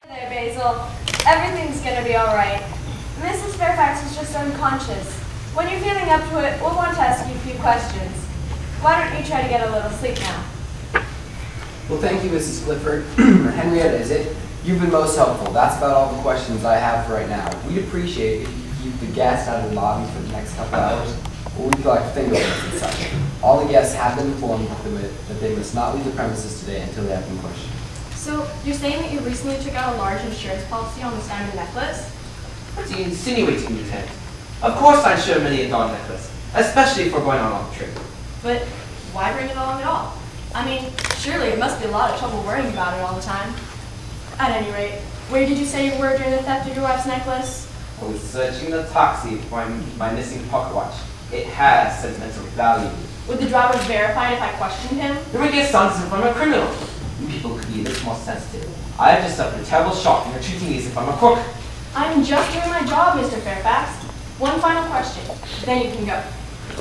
There, Basil. Everything's gonna be alright. Mrs. Fairfax is just unconscious. When you're feeling up to it, we'll want to ask you a few questions. Why don't you try to get a little sleep now? Well, thank you, Mrs. Clifford. Henrietta, is it? You've been most helpful. That's about all the questions I have for right now. We'd appreciate if you could keep the guests out of the lobby for the next couple hours, or we'd like fingerprints and such. All the guests have been informed that they must not leave the premises today until they have been questioned. So, you're saying that you recently took out a large insurance policy on this diamond necklace? What are you insinuating, Lieutenant? Of course I'd show Millie a diamond necklace, especially if we're going on a long trip. But why bring it along at all? I mean, surely it must be a lot of trouble worrying about it all the time. At any rate, where did you say you were during the theft of your wife's necklace? I was searching the taxi for my missing pocket watch. It has sentimental value. Would the driver verify it if I questioned him? There would be a stance if I'm a criminal. People could be a little more sensitive. I have just suffered a terrible shock and you're treating me as if I'm a crook. I'm just doing my job, Mr. Fairfax. One final question, then you can go.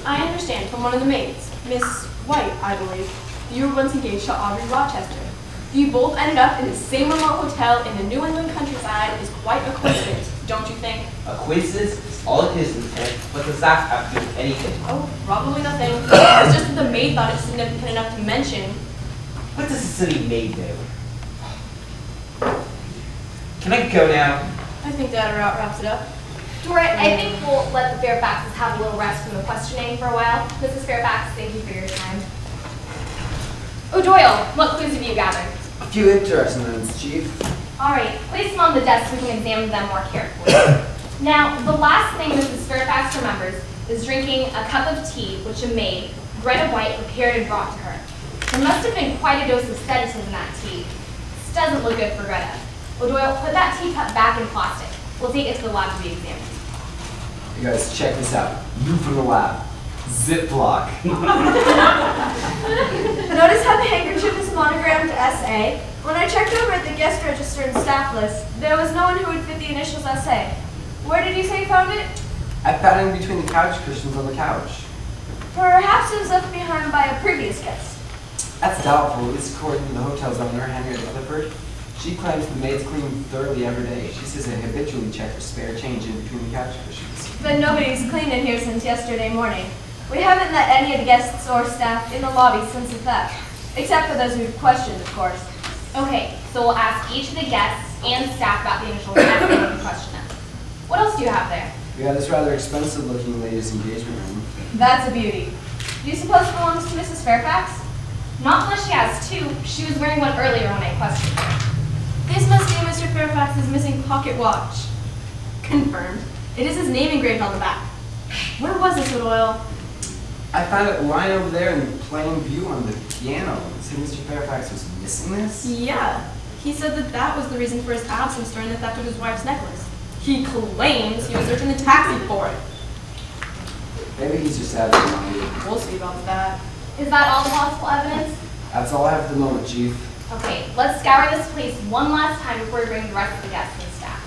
I understand from one of the maids, Miss White, I believe, you were once engaged to Aubrey Rochester. You both ended up in the same remote hotel in the New England countryside is quite a coincidence, don't you think? A coincidence is all it is, Lieutenant. What does that have to do with anything? Oh, probably nothing. It's just that the maid thought it significant enough to mention. What does a silly maid do? Can I go now? I think that wraps it up. Dora, I think we'll let the Fairfaxes have a little rest from the questioning for a while. Mrs. Fairfax, thank you for your time. O'Doyle, what clues have you gathered? A few interesting ones, Chief. All right, place them on the desk so we can examine them more carefully. Now, the last thing Mrs. Fairfax remembers is drinking a cup of tea which a maid, Greta White, prepared and brought to her. There must have been quite a dose of sedative in that tea. This doesn't look good for Greta. O'Doyle, put that teacup back in plastic. We'll take it to the lab to be examined. You guys, check this out. You from the lab. Ziploc. Notice how the handkerchief is monogrammed SA? When I checked over at the guest register and staff list, there was no one who would fit the initials SA. Where did you say you found it? I found it in between the couch cushions on the couch. Perhaps it was left behind by a previous guest. That's doubtful, at least according to the hotel's owner, Henrietta Clifford. She claims the maids clean thoroughly every day. She says they habitually check for spare change in between the couch cushions. But nobody's cleaned in here since yesterday morning. We haven't let any of the guests or staff in the lobby since the theft, except for those we've questioned, of course. Okay, so we'll ask each of the guests and staff about the initials and then we can question them. What else do you have there? We got this rather expensive-looking ladies' engagement ring. That's a beauty. Do you suppose it belongs to Mrs. Fairfax? Not unless she has two. She was wearing one earlier when I questioned her. This must be Mr. Fairfax's missing pocket watch. Confirmed. It is his name engraved on the back. Where was this, O'Doyle? I found it lying over there in plain view on the piano. See, Mr. Fairfax was missing this? Yeah. He said that that was the reason for his absence during the theft of his wife's necklace. He claims he was searching the taxi for it. Maybe he's just absent-minded. We'll see about that. Is that all the possible evidence? That's all I have for the moment, Chief. Okay, let's scour this place one last time before we bring the rest of the guests and staff.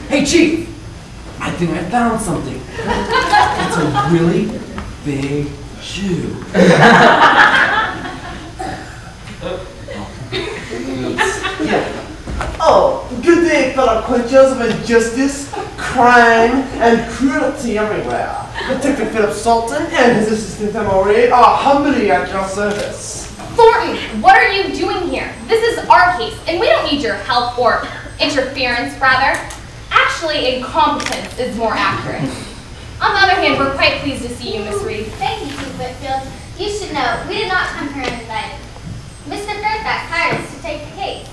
Hey, Chief! I think I found something. It's a really big shoe. Oh, good day, fellow quenchers of injustice, crime, and cruelty everywhere. Detective Philip Thorton and his assistant Emory are humbly at your service. Thornton, what are you doing here? This is our case, and we don't need your help or interference, rather. Actually, incompetence is more accurate. On the other hand, we're quite pleased to see you, Miss Reed. Thank you, Chief Whitfield. You should know, we did not come here uninvited. Mr. Fairfax hired us to take the case.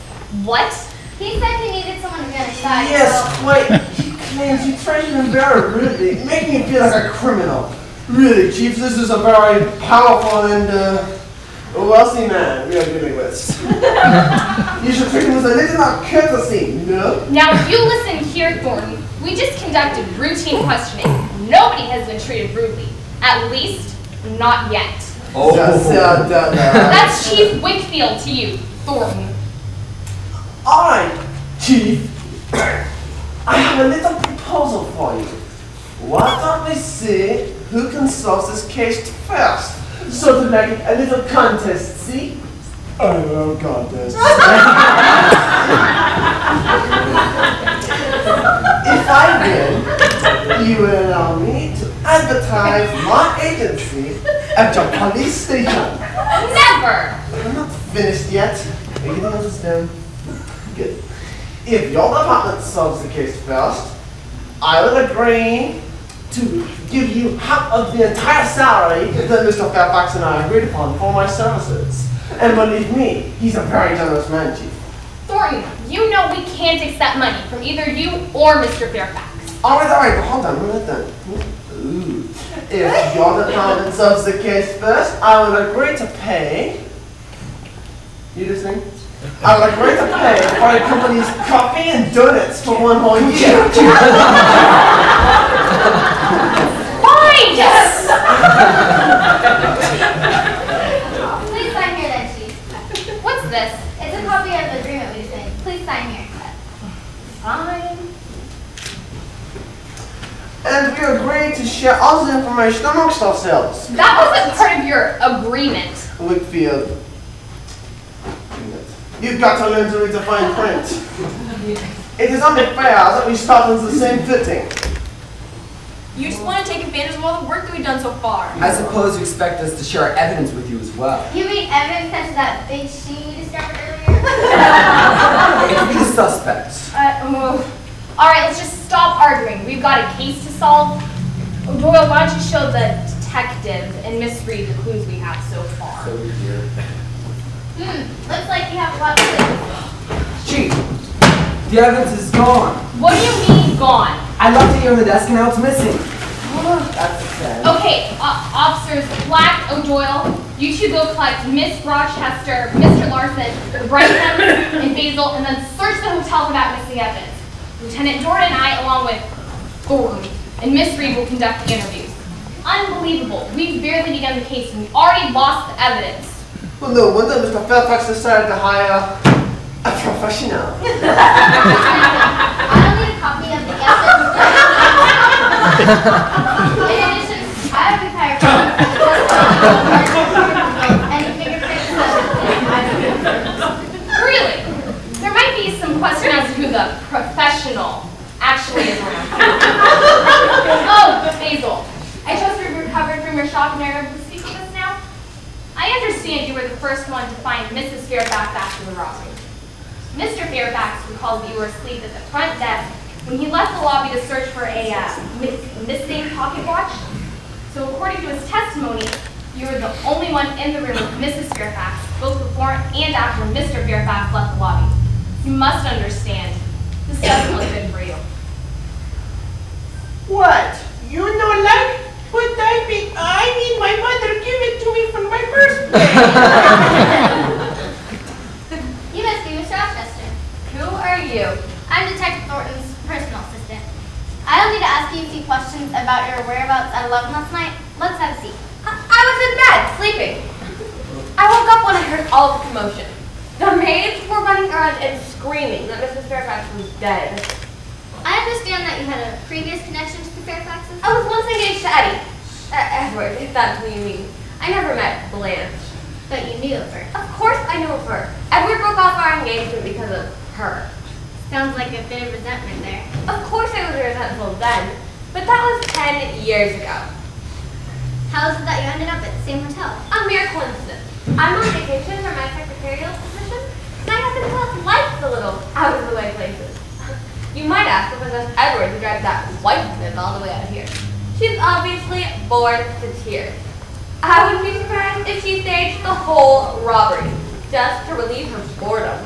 What? He said he needed someone to be on his side. Yes, so- quite. He claims you treated him very rudely, making him feel like a criminal. Really, Chief, this is a very powerful and wealthy man we are dealing with. You should treat him with a little courtesy, no? Now, you listen here, Thornton. We just conducted routine questioning. Nobody has been treated rudely. At least, not yet. Oh. That's Chief Whitfield to you, Thornton. Alright, Chief. I have a little proposal for you. Why don't we see who can solve this case first? Sort of like a little contest, see? I love contests. If I win, you will allow me to advertise my agency at your police station. Never! I'm not finished yet. Are you gonna understand? Good. If your department solves the case first, I will agree to give you half of the entire salary that Mr. Fairfax and I agreed upon for my services. And believe me, he's a very generous man, Chief. Thornton, you know we can't accept money from either you or Mr. Fairfax. Alright, but hold on, a minute then. Ooh. If your department solves the case first, I will agree to pay. You listening? I will agree to pay for the company's coffee and donuts for 1 whole year. Fine! Yes! Please sign here then, Chief. What's this? It's a copy of the agreement we just made. Please sign here. Fine. And we agree to share all the information amongst ourselves. That wasn't part of your agreement. Whitfield. You've got to learn to read the fine print. It is only fair that we start on the same footing. You just want to take advantage of all the work that we've done so far. I suppose you expect us to share our evidence with you as well. You mean evidence such as that big shoe you discovered earlier? It could be the suspects. All right, let's just stop arguing. We've got a case to solve. Doyle, why don't you show the detective and Miss Reed the clues we have so far? So dear. Looks like you have a lot of clues. Chief, the evidence is gone. What do you mean gone? I left it here on the desk and now it's missing. That's sad. Okay, officers Black, O'Doyle, you two go collect Miss Rochester, Mr. Larson, Brighton, and Basil, and then search the hotel for that missing evidence. Lieutenant Jordan and I, along with Thornton and Miss Reed, will conduct the interviews. Unbelievable. We've barely begun the case and we've already lost the evidence. Well, no wonder Mr. Fairfax decided to hire a professional. I don't need a copy of the evidence. In addition, I have retired from any fingerprints Really? There might be some question as to who the professional actually is around here. Oh, Basil, I trust you've recovered from your shock and are able to speak with us now? I understand you were the first one to find Mrs. Fairfax after the robbery. Mr. Fairfax recalls that you were asleep at the front desk when he left the lobby to search for a missing pocket watch. So according to his testimony, you were the only one in the room with Mrs. Fairfax, both before and after Mr. Fairfax left the lobby. You must understand, this doesn't look good for you. What? You know like? But I mean my mother gave it to me for my birthday. You must be Miss Rochester. Who are you? I'm Detective Thornton's personal assistant. I don't need to ask you a few questions about your whereabouts at 11 last night. Let's have a seat. I was in bed, sleeping. I woke up when I heard all the commotion. The maids were running around and screaming that Mrs. Fairfax was dead. I understand that you had a previous connection to the Fairfaxes. I was once engaged to Eddie. Edward, if that's what you mean. I never met Blanche. But you knew of her. Of course I knew of her. Edward broke off our engagement because of her. Sounds like a bit of resentment there. Of course I was resentful then, but that was 10 years ago. How is it that you ended up at the same hotel? A mere coincidence. I'm on vacation for my secretarial position, and I happen to like the little out-of-the-way places. You might ask because it's Edward who drives that white snip all the way out here. She's obviously bored to tears. I would be surprised if she staged the whole robbery, just to relieve her boredom.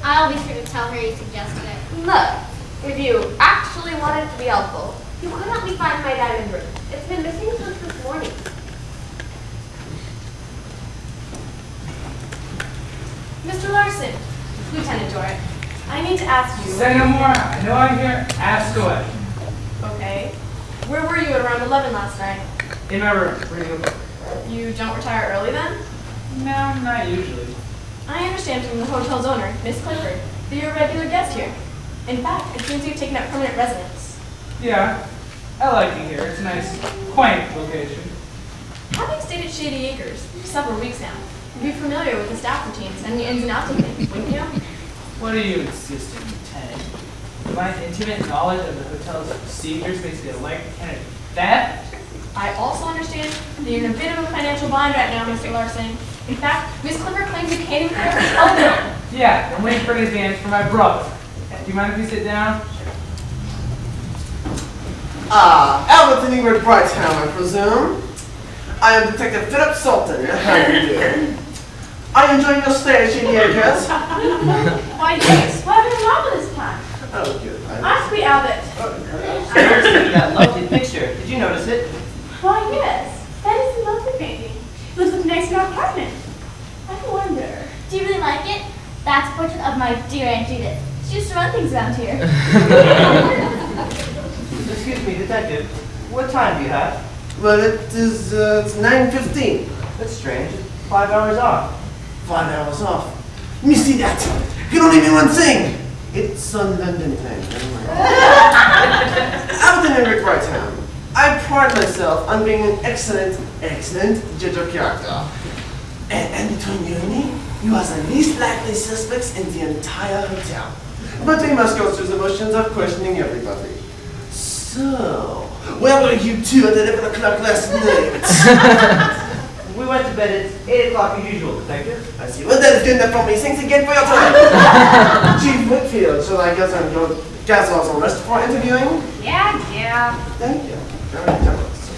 I'll be sure to tell her you suggested it. Look, if you actually wanted to be helpful, you could help me find my diamond ring. It's been missing since this morning. Mr. Larson, Lieutenant Dorrit, I need to ask you. Say no more. I know I'm here. Ask away. Okay. Where were you at around 11 last night? In my room, reading a book. You don't retire early then? No, not usually. I understand from the hotel's owner, Miss Clifford, that you're a regular guest here. In fact, it seems you've taken up permanent residence. Yeah, I like it here. It's a nice, quaint location. Having stayed at Shady Acres for several weeks now, you'd be familiar with the staff routines and the ins and outs of things, wouldn't you? What are you insisting, Lieutenant? My intimate knowledge of the hotel's procedures makes me a likely candidate for that? I also understand that you're in a bit of a financial bind right now, Mr. Larson. In fact, Miss Clifford claims you can't even pay her health bill. Yeah, I'm waiting for an advance for my brother. Do you mind if you sit down? Albert and Ingrid Brighttown, I presume. I am Detective Philip Thorton. How do you do? Are you enjoying your stay at Shady Acres? Why, yes. What have you wrong with this time? Oh, good. Ask me, Albert. I was taking that lovely picture. Did you notice it? Why, yes. That is a lovely painting. It looks nice in our apartment. I wonder. Do you really like it? That's a portrait of my dear Aunt Judith. She used to run things around here. Excuse me, Detective. What time do you have? Well, it's 9:15. That's strange. It's 5 hours off. 5 hours off. Let me see that. You can only mean one thing. It's a London thing. Albert and Ingrid Brighttown. I pride myself on being an excellent judge of character. And between you and me, you are the least likely suspects in the entire hotel. But we must go through the motions of questioning everybody. So, where were you two at 11 o'clock last night? We went to bed at 8 o'clock as usual, Detective. I see. Well, that is good enough for me. Thanks again for your time. Chief Whitfield, shall I guess I'm your guys are on rest before interviewing? Yeah. Thank you. Very generous.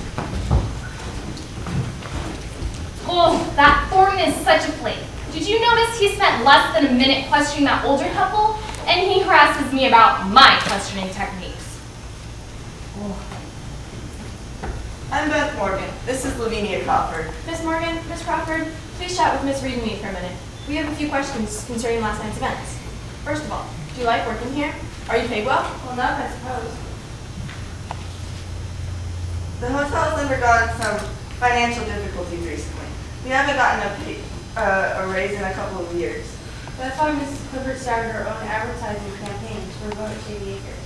Oh, that Thornton is such a flake. Did you notice he spent less than a minute questioning that older couple? And he harasses me about my questioning techniques. I'm Beth Morgan. This is Lavinia Crawford. Miss Morgan, Miss Crawford, please chat with Miss Reed and me for a minute. We have a few questions concerning last night's events. First of all, do you like working here? Are you paid well? Well, not, I suppose. The hotel has undergone some financial difficulties recently. We haven't gotten a raise in a couple of years. That's why Mrs. Clifford started her own advertising campaign to promote Shady Acres.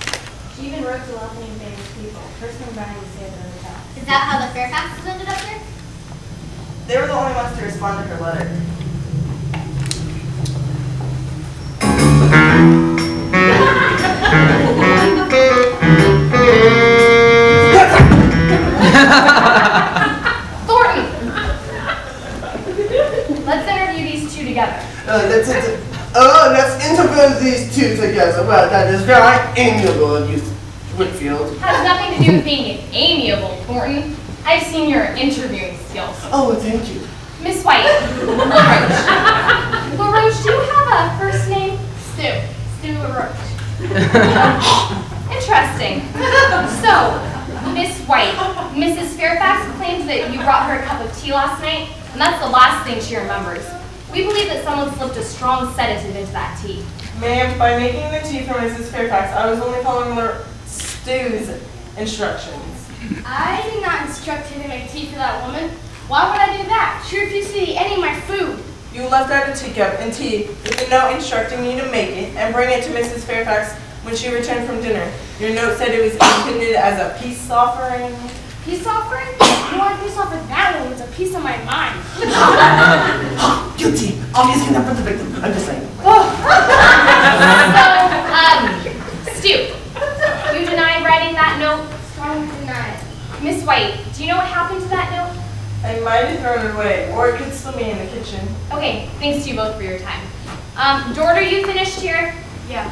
She even wrote to wealthy and famous people, personally buying the sale of the hotel. Is that how the Fairfaxes ended up here? They were the only ones to respond to her letter. Thornton! Let's interview these two together. Let's interview these two together. Well, that is very amiable of you, Whitfield. Has nothing to do with being amiable, Thornton. I've seen your interviewing skills. Oh, thank you. Miss White, LaRoche. LaRoche, do you have a first name? Stu LaRoche. Interesting. So, Miss White, Mrs. Fairfax claims that you brought her a cup of tea last night, and that's the last thing she remembers. We believe that someone slipped a strong sedative into that tea. Ma'am, by making the tea for Mrs. Fairfax, I was only following Stu's instructions. I did not instruct him to make tea for that woman. Why would I do that? She refused to eat any of my food. You left out a teacup and tea with a note instructing you to make it and bring it to Mrs. Fairfax when she returned from dinner. Your note said it was intended as a peace offering. Peace offering? I don't want a peace offering. That one was a piece of my mind. Guilty. Obviously not for the victim. I'm just saying. Stu, you deny writing that note? Strongly deny it. Miss White, do you know what happened to that note? I might have thrown it away, or it could still be in the kitchen. Okay, thanks to you both for your time. Dort, are you finished here? Yeah.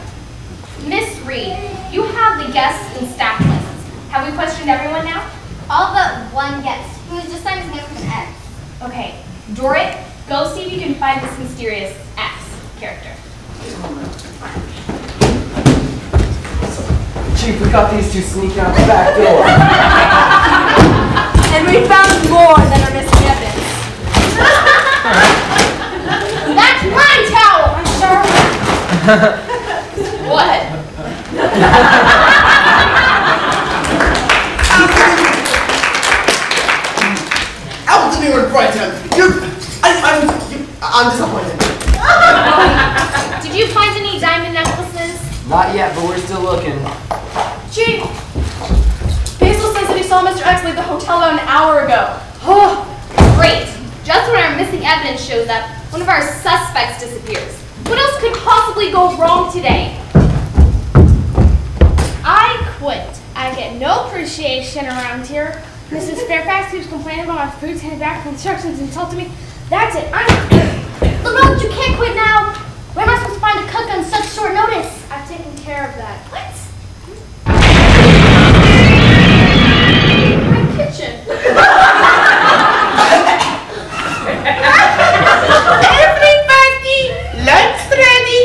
Miss Reed, you have the guests and staff lists. Have we questioned everyone now? All but one guest, who has just signed his name with an X. Okay, Dorrit, go see if you can find this mysterious X character. Chief, we got these two sneaking out the back door. And we found more than our missing evidence. That's my towel! I'm sorry. What? Out the door, Brighton! I'm disappointed. Did you find any diamond necklaces? Not yet, but we're still looking. Chief, Basil says that he saw Mr. X leave the hotel about an hour ago. Oh, great. Just when our missing evidence shows up, one of our suspects disappears. What else could possibly go wrong today? I quit. I get no appreciation around here. Mrs. Fairfax keeps complaining about my food handed back from instructions and insulting me. That's it. Look, you can't quit now. Where am I supposed to find a cook on such short notice? I've taken care of that. What? My kitchen. Everybody, lunch ready.